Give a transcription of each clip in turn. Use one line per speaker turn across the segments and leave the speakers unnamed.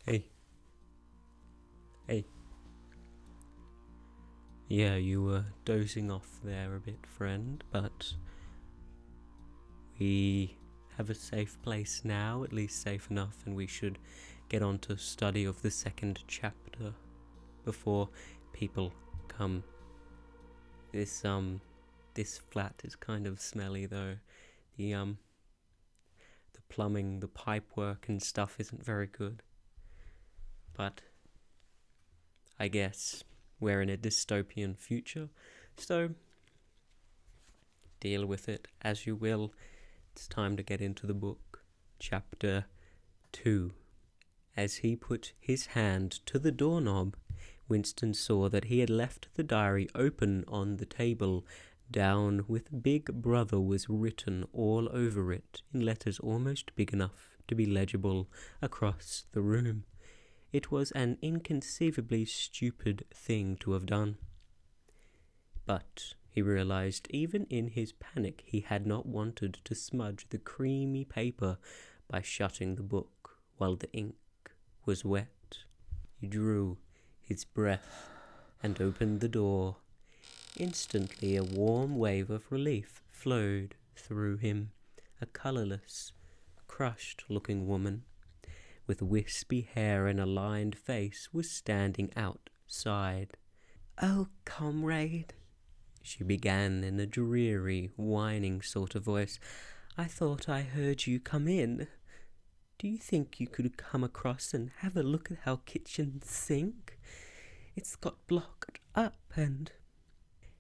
Hey, hey. Yeah, you were dozing off there a bit, friend, but we have a safe place now, at least safe enough, and we should get on to study of the second chapter before people come. This flat is kind of smelly though. The plumbing, the pipe work and stuff isn't very good. But I guess we're in a dystopian future, so deal with it as you will. It's time to get into the book. Chapter 2. As he put his hand to the doorknob, Winston saw that he had left the diary open on the table. Down with Big Brother was written all over it in letters almost big enough to be legible across the room. It was an inconceivably stupid thing to have done. But he realized even in his panic he had not wanted to smudge the creamy paper by shutting the book while the ink was wet. He drew his breath and opened the door. Instantly a warm wave of relief flowed through him. A colorless, crushed-looking woman with wispy hair and a lined face was standing outside. "Oh, comrade," she began in a dreary, whining sort of voice, "I thought I heard you come in. Do you think you could come across and have a look at our kitchen sink? It's got blocked up and—"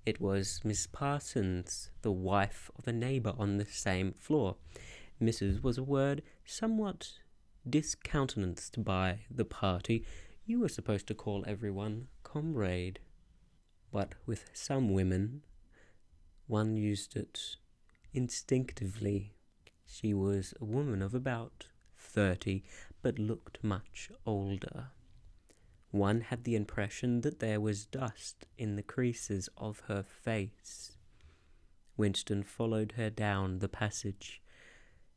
It was Miss Parsons, the wife of a neighbour on the same floor. Mrs. was a word somewhat discountenanced by the party. You were supposed to call everyone comrade. But with some women, one used it instinctively. She was a woman of about 30, but looked much older. One had the impression that there was dust in the creases of her face. Winston followed her down the passage.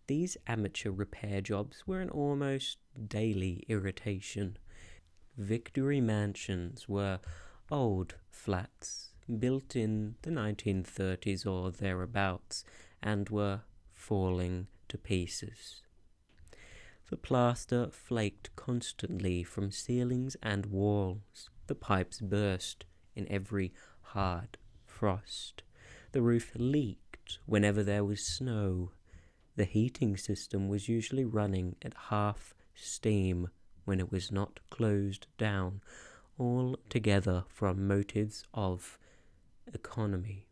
These amateur repair jobs were an almost daily irritation. Victory mansions were old flats built in the 1930s or thereabouts and were falling to pieces. The plaster flaked constantly from ceilings and walls. The pipes burst in every hard frost. The roof leaked whenever there was snow. The heating system was usually running at half steam when it was not closed down, all together from motives of economy.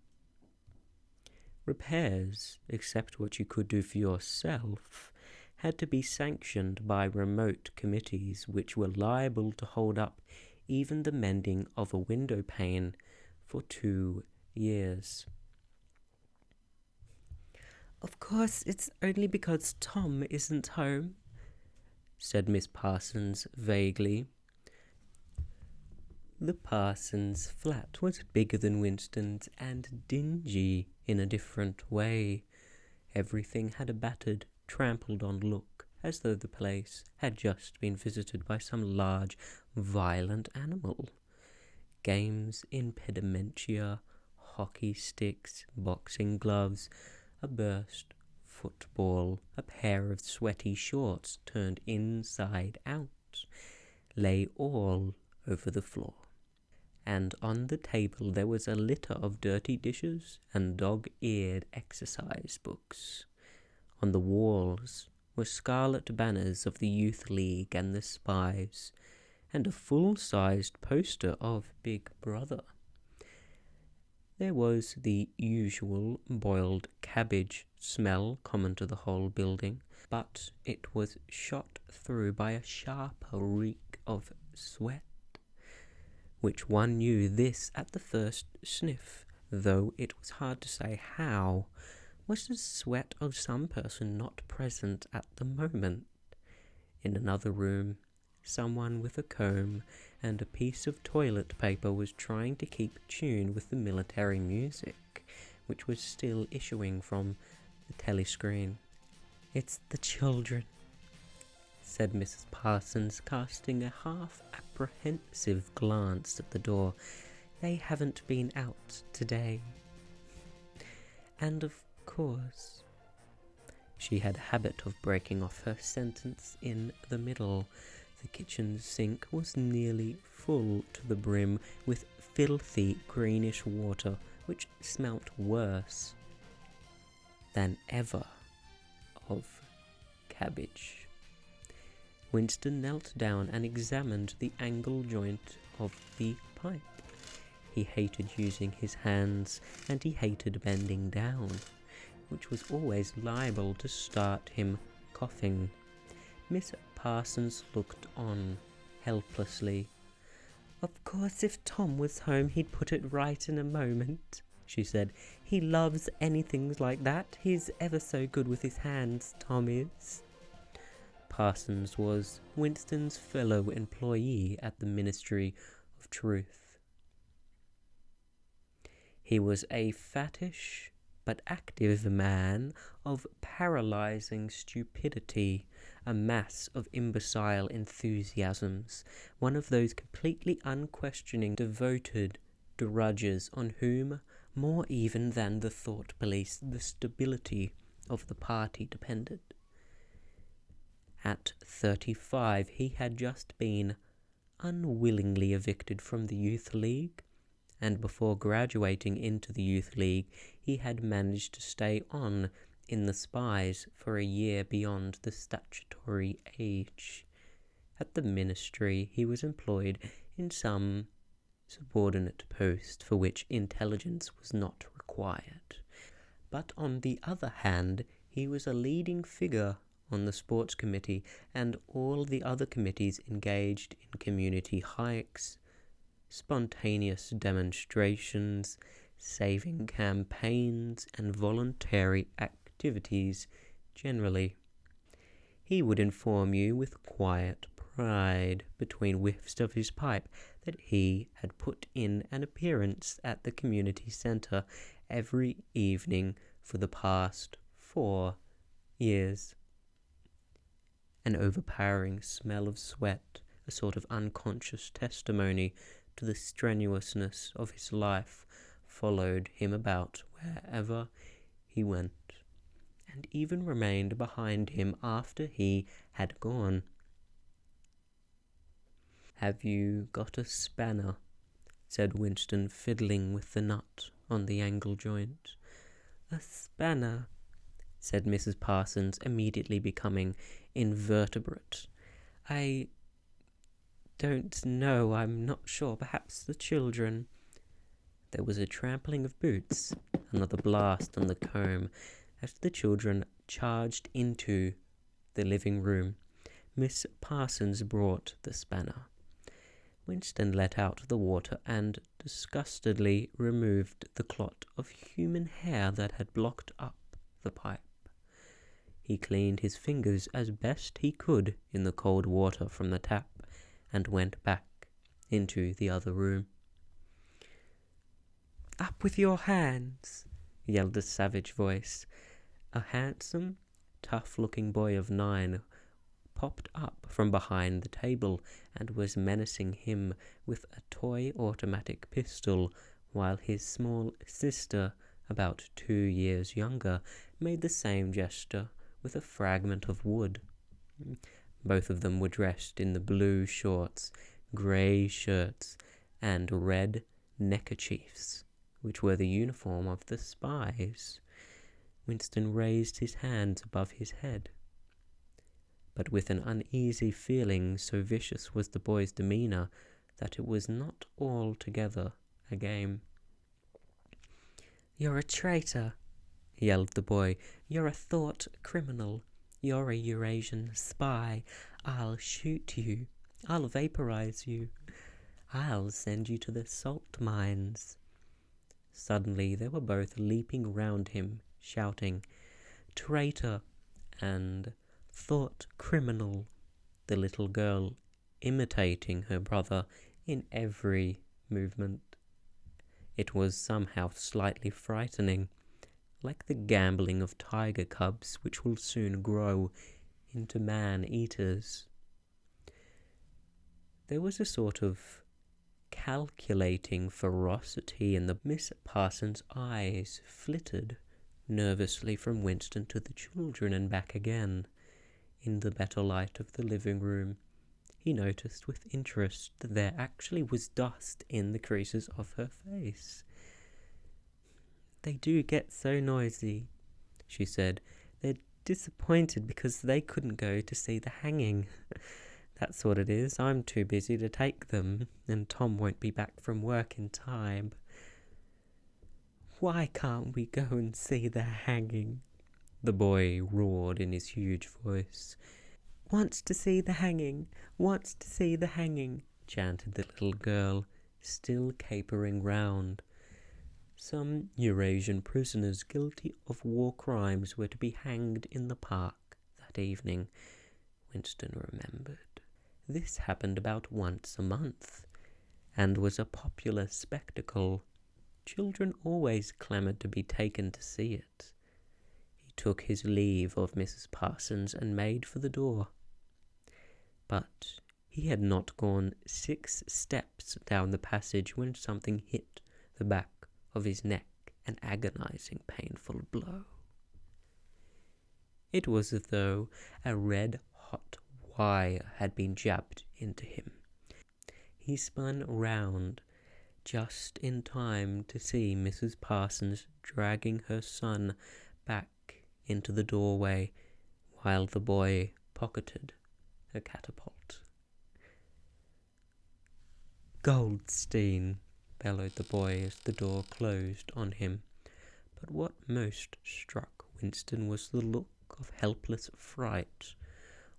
Repairs, except what you could do for yourself, had to be sanctioned by remote committees which were liable to hold up even the mending of a window pane for 2 years. "Of course, it's only because Tom isn't home," said Miss Parsons vaguely. The Parsons' flat was bigger than Winston's and dingy in a different way. Everything had a battered, trampled-on look, as though the place had just been visited by some large, violent animal. Games impedimenta, hockey sticks, boxing gloves, a burst football, a pair of sweaty shorts turned inside out, lay all over the floor. And on the table there was a litter of dirty dishes and dog-eared exercise books. On the walls were scarlet banners of the Youth League and the Spies, and a full-sized poster of Big Brother. There was the usual boiled cabbage smell common to the whole building, but it was shot through by a sharper reek of sweat, which one knew this at the first sniff, though it was hard to say how. Was the sweat of some person not present at the moment? In another room, someone with a comb and a piece of toilet paper was trying to keep tune with the military music, which was still issuing from the telescreen. "It's the children," said Mrs. Parsons, casting a half-apprehensive glance at the door. "They haven't been out today. And of course—" She had a habit of breaking off her sentence in the middle. The kitchen sink was nearly full to the brim with filthy greenish water, which smelt worse than ever of cabbage. Winston knelt down and examined the angle joint of the pipe. He hated using his hands, and he hated bending down, which was always liable to start him coughing. Miss Parsons looked on helplessly. "Of course, if Tom was home, he'd put it right in a moment," she said. "He loves anything like that. He's ever so good with his hands, Tom is." Parsons was Winston's fellow employee at the Ministry of Truth. He was a fattish but active man of paralyzing stupidity, a mass of imbecile enthusiasms, one of those completely unquestioning, devoted drudges on whom, more even than the thought police, the stability of the party depended. At 35, he had just been unwillingly evicted from the Youth League, and before graduating into the Youth League, he had managed to stay on in the Spies for a year beyond the statutory age. At the ministry, he was employed in some subordinate post for which intelligence was not required. But on the other hand, he was a leading figure on the sports committee and all the other committees engaged in community hikes, spontaneous demonstrations, saving campaigns, and voluntary activities generally. He would inform you with quiet pride, between whiffs of his pipe, that he had put in an appearance at the community centre every evening for the past 4 years. An overpowering smell of sweat, a sort of unconscious testimony to the strenuousness of his life, followed him about wherever he went, and even remained behind him after he had gone. "Have you got a spanner?" said Winston, fiddling with the nut on the angle joint. "A spanner," said Mrs. Parsons, immediately becoming invertebrate. "I don't know. I'm not sure. Perhaps the children." There was a trampling of boots, another blast on the comb, as the children charged into the living room. Miss Parsons brought the spanner. Winston let out the water and disgustedly removed the clot of human hair that had blocked up the pipe. He cleaned his fingers as best he could in the cold water from the tap and went back into the other room. "Up with your hands," yelled a savage voice. A handsome, tough-looking boy of 9 popped up from behind the table and was menacing him with a toy automatic pistol, while his small sister, about 2 years younger, made the same gesture with a fragment of wood. Both of them were dressed in the blue shorts, grey shirts, and red neckerchiefs, which were the uniform of the Spies. Winston raised his hands above his head, but with an uneasy feeling, so vicious was the boy's demeanour that it was not altogether a game. "You're a traitor," yelled the boy. "You're a thought criminal. You're a Eurasian spy. I'll shoot you. I'll vaporize you. I'll send you to the salt mines." Suddenly they were both leaping round him, shouting, "Traitor!" and "Thought criminal!" the little girl imitating her brother in every movement. It was somehow slightly frightening, like the gambling of tiger cubs which will soon grow into man-eaters. There was a sort of calculating ferocity in the Miss Parson's eyes flitted nervously from Winston to the children and back again. In the better light of the living room, he noticed with interest that there actually was dust in the creases of her face. "They do get so noisy," she said. "They're disappointed because they couldn't go to see the hanging. That's what it is. I'm too busy to take them, and Tom won't be back from work in time." "Why can't we go and see the hanging?" the boy roared in his huge voice. "Wants to see the hanging, wants to see the hanging," chanted the little girl, still capering round. Some Eurasian prisoners guilty of war crimes were to be hanged in the park that evening, Winston remembered. This happened about once a month, and was a popular spectacle. Children always clamoured to be taken to see it. He took his leave of Mrs. Parsons and made for the door. But he had not gone 6 steps down the passage when something hit the back of his neck, an agonizing, painful blow. It was as though a red-hot wire had been jabbed into him. He spun round just in time to see Mrs. Parsons dragging her son back into the doorway while the boy pocketed a catapult. "Goldstein!" bellowed the boy as the door closed on him. But what most struck Winston was the look of helpless fright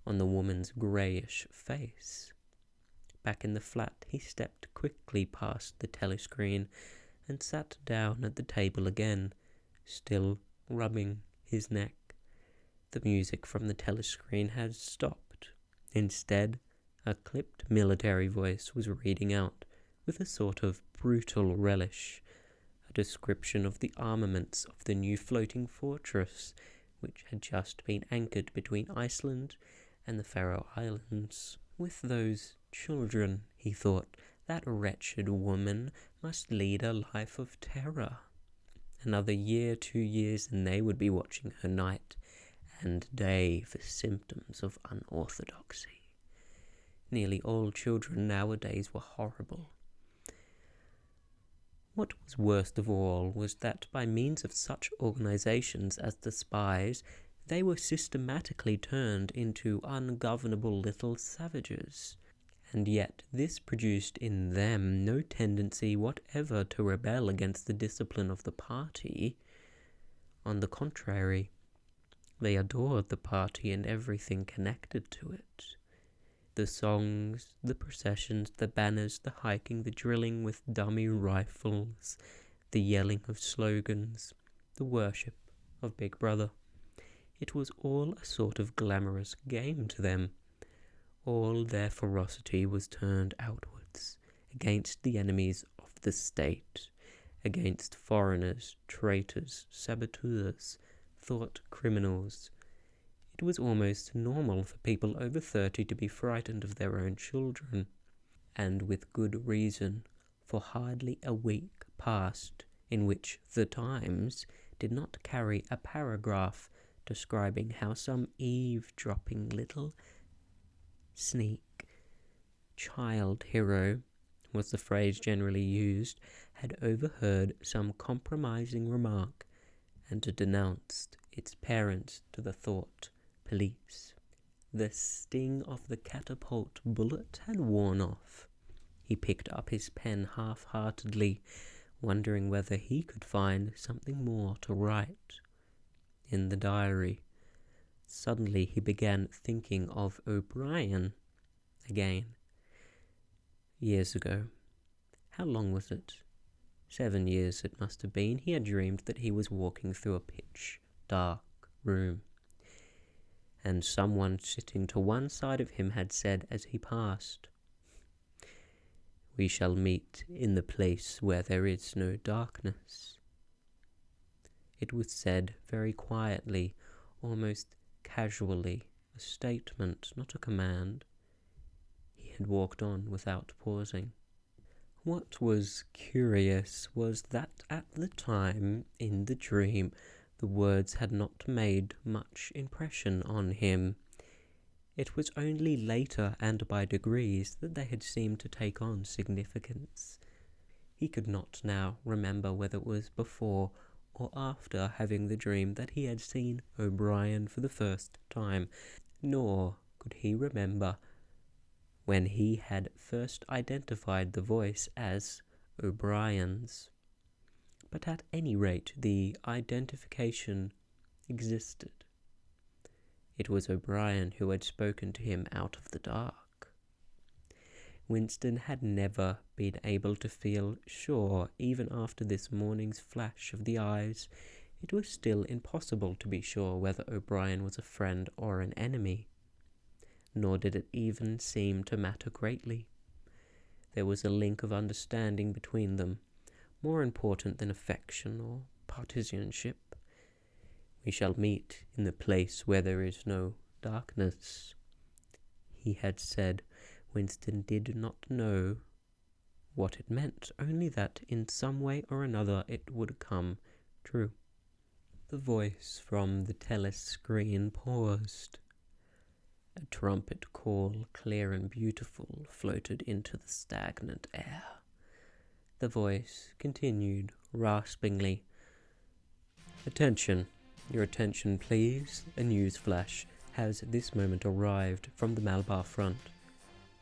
on the woman's greyish face. Back in the flat, he stepped quickly past the telescreen and sat down at the table again, still rubbing his neck. The music from the telescreen had stopped. Instead, a clipped military voice was reading out, with a sort of brutal relish, a description of the armaments of the new floating fortress, which had just been anchored between Iceland and the Faroe Islands. With those children, he thought, that wretched woman must lead a life of terror. Another year, 2 years, and they would be watching her night and day for symptoms of unorthodoxy. Nearly all children nowadays were horrible. What was worst of all was that by means of such organizations as the spies, they were systematically turned into ungovernable little savages. And yet this produced in them no tendency whatever to rebel against the discipline of the party. On the contrary, they adored the party and everything connected to it. The songs, the processions, the banners, the hiking, the drilling with dummy rifles, the yelling of slogans, the worship of Big Brother. It was all a sort of glamorous game to them. All their ferocity was turned outwards, against the enemies of the state, against foreigners, traitors, saboteurs, thought criminals. It was almost normal for people over 30 to be frightened of their own children, and with good reason, for hardly a week passed in which the Times did not carry a paragraph describing how some eavesdropping little sneak child hero, was the phrase generally used, had overheard some compromising remark and denounced its parents to the thought police. The sting of the catapult bullet had worn off. He picked up his pen half-heartedly, wondering whether he could find something more to write. In the diary, suddenly he began thinking of O'Brien again. Years ago. How long was it? 7 years it must have been. He had dreamed that he was walking through a pitch-dark room, and someone sitting to one side of him had said as he passed, "We shall meet in the place where there is no darkness." It was said very quietly, almost casually, a statement, not a command. He had walked on without pausing. What was curious was that at the time, in the dream, the words had not made much impression on him. It was only later and by degrees that they had seemed to take on significance. He could not now remember whether it was before or after having the dream that he had seen O'Brien for the first time, nor could he remember when he had first identified the voice as O'Brien's. But at any rate, the identification existed. It was O'Brien who had spoken to him out of the dark. Winston had never been able to feel sure, even after this morning's flash of the eyes. It was still impossible to be sure whether O'Brien was a friend or an enemy, nor did it even seem to matter greatly. There was a link of understanding between them, more important than affection or partisanship. "We shall meet in the place where there is no darkness," he had said. Winston did not know what it meant, only that in some way or another it would come true. The voice from the telescreen paused. A trumpet call, clear and beautiful, floated into the stagnant air. The voice continued raspingly. "Attention, your attention please. A news flash has this moment arrived from the Malabar front.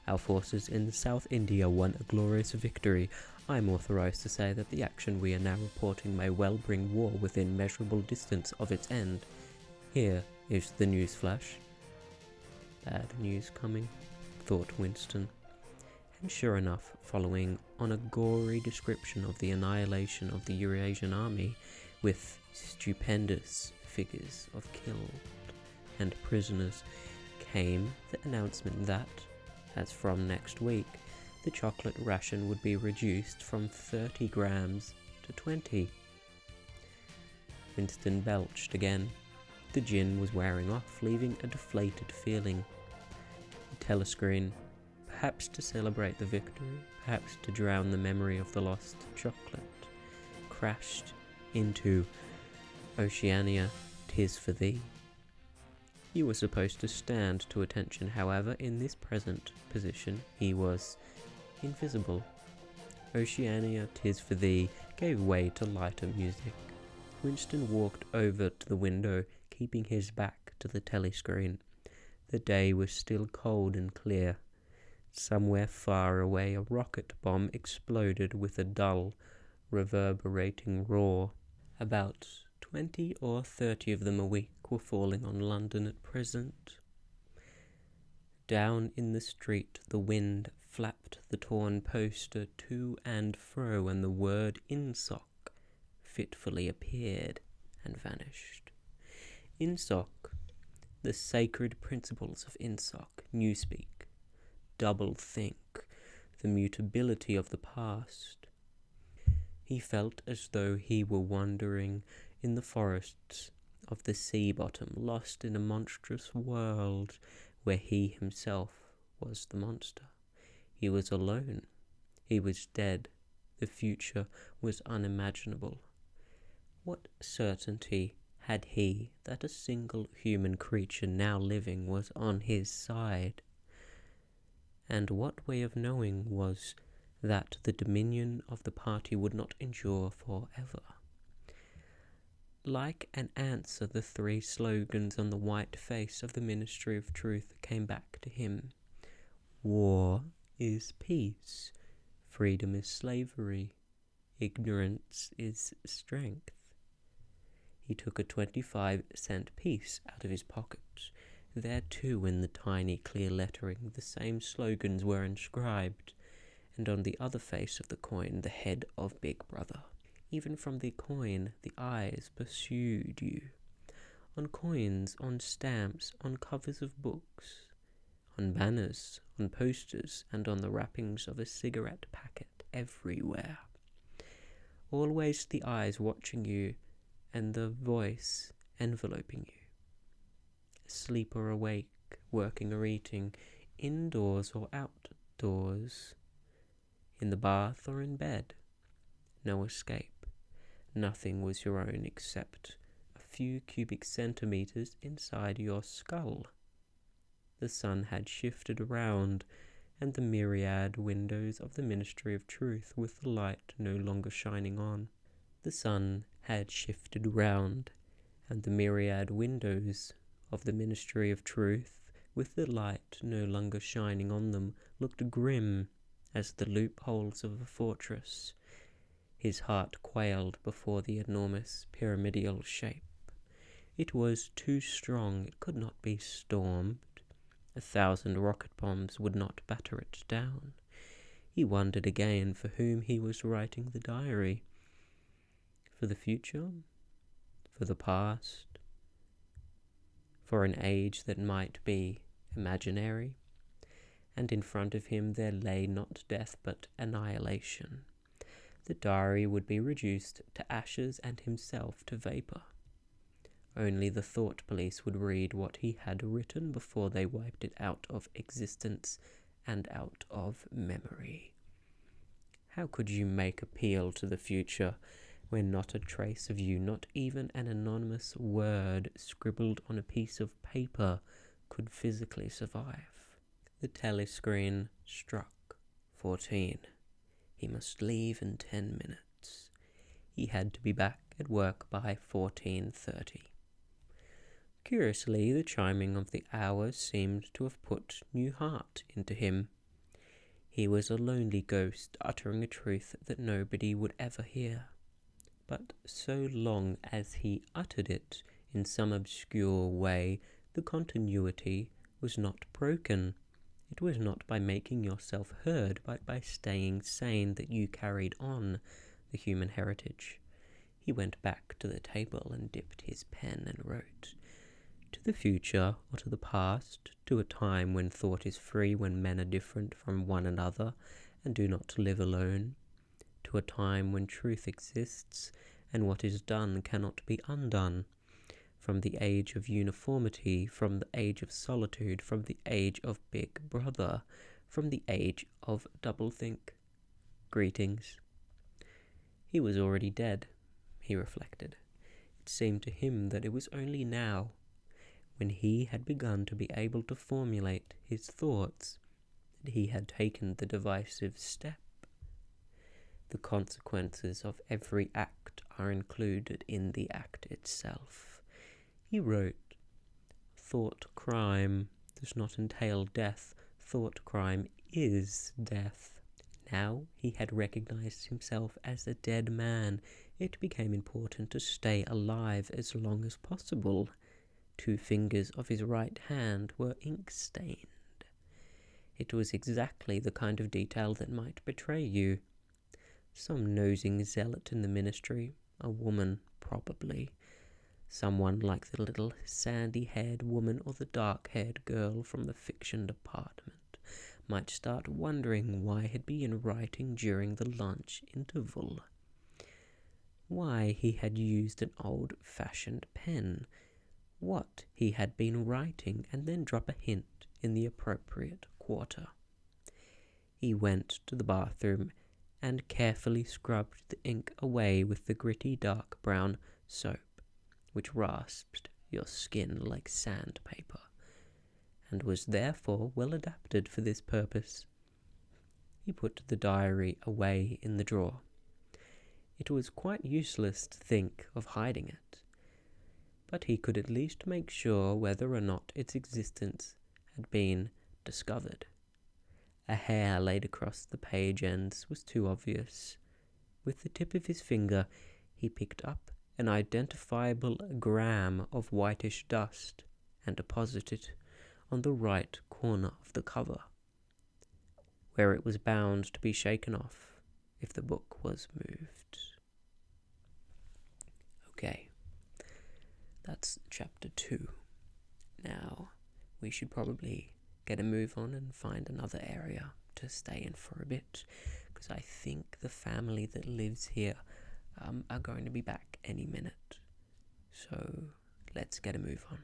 Our forces in the South India won a glorious victory. I am authorized to say that the action we are now reporting may well bring war within measurable distance of its end. Here is the news flash." Bad news coming, thought Winston. And sure enough, following on a gory description of the annihilation of the Eurasian army, with stupendous figures of killed and prisoners, came the announcement that, as from next week, the chocolate ration would be reduced from 30 grams to 20. Winston belched again. The gin was wearing off, leaving a deflated feeling. The telescreen, perhaps to celebrate the victory, perhaps to drown the memory of the lost chocolate, crashed into "Oceania, 'tis for thee." He was supposed to stand to attention, however, in this present position he was invisible. "Oceania, 'tis for thee" gave way to lighter music. Winston walked over to the window, keeping his back to the telescreen. The day was still cold and clear. Somewhere far away a rocket bomb exploded with a dull, reverberating roar. About 20 or 30 of them a week were falling on London at present. Down in the street the wind flapped the torn poster to and fro, and the word "INSOC" fitfully appeared and vanished. INSOC, the sacred principles of INSOC, newspeak, double think, the mutability of the past. He felt as though he were wandering in the forests of the sea bottom, lost in a monstrous world where he himself was the monster. He was alone. He was dead. The future was unimaginable. What certainty had he that a single human creature now living was on his side? And what way of knowing was that the dominion of the party would not endure forever? Like an answer, the three slogans on the white face of the Ministry of Truth came back to him. War is peace. Freedom is slavery. Ignorance is strength. He took a 25-cent piece out of his pocket. There too, in the tiny clear lettering, the same slogans were inscribed, and on the other face of the coin the head of Big Brother. Even from the coin the eyes pursued you. On coins, on stamps, on covers of books, on banners, on posters, and on the wrappings of a cigarette packet, everywhere. Always the eyes watching you, and the voice enveloping you. Asleep or awake, working or eating, indoors or outdoors, in the bath or in bed. No escape. Nothing was your own except a few cubic centimeters inside your skull. The sun had shifted around, and the myriad windows of the Ministry of Truth with the light no longer shining on. The sun had shifted round, and the myriad windows of the Ministry of Truth with the light no longer shining on them looked grim as the loopholes of a fortress. His heart quailed before the enormous pyramidal shape. It was too strong, it could not be stormed. 1,000 rocket bombs would not batter it down. He wondered again for whom he was writing the diary. For the future? For the past? For an age that might be imaginary? And in front of him there lay not death but annihilation. The diary would be reduced to ashes and himself to vapor. Only the thought police would read what he had written before they wiped it out of existence and out of memory. How could you make appeal to the future when not a trace of you, not even an anonymous word scribbled on a piece of paper, could physically survive? The telescreen struck 14. He must leave in 10 minutes. He had to be back at work by 14:30. Curiously, the chiming of the hours seemed to have put new heart into him. He was a lonely ghost uttering a truth that nobody would ever hear. But so long as he uttered it in some obscure way, the continuity was not broken. It was not by making yourself heard, but by staying sane that you carried on the human heritage. He went back to the table and dipped his pen and wrote, "To the future or to the past, to a time when thought is free, when men are different from one another and do not live alone, to a time when truth exists and what is done cannot be undone, from the age of uniformity, from the age of solitude, from the age of Big Brother, from the age of doublethink. Greetings." He was already dead, he reflected. It seemed to him that it was only now, when he had begun to be able to formulate his thoughts, that he had taken the divisive step. The consequences of every act are included in the act itself. He wrote, "Thought crime does not entail death. Thought crime is death." Now he had recognized himself as a dead man. It became important to stay alive as long as possible. 2 fingers of his right hand were ink-stained. It was exactly the kind of detail that might betray you. Some nosing zealot in the ministry, a woman probably, someone like the little sandy-haired woman or the dark-haired girl from the fiction department, might start wondering why he'd been writing during the lunch interval. Why he had used an old-fashioned pen, what he had been writing, and then drop a hint in the appropriate quarter. He went to the bathroom and carefully scrubbed the ink away with the gritty dark brown soap, which rasped your skin like sandpaper, and was therefore well adapted for this purpose. He put the diary away in the drawer. It was quite useless to think of hiding it, but he could at least make sure whether or not its existence had been discovered. A hair laid across the page ends was too obvious. With the tip of his finger, he picked up an identifiable gram of whitish dust and deposited it on the right corner of the cover, where it was bound to be shaken off if the book was moved. Okay, that's chapter 2. Now, we should probably get a move on and find another area to stay in for a bit, because I think the family that lives here are going to be back any minute. So, let's get a move on.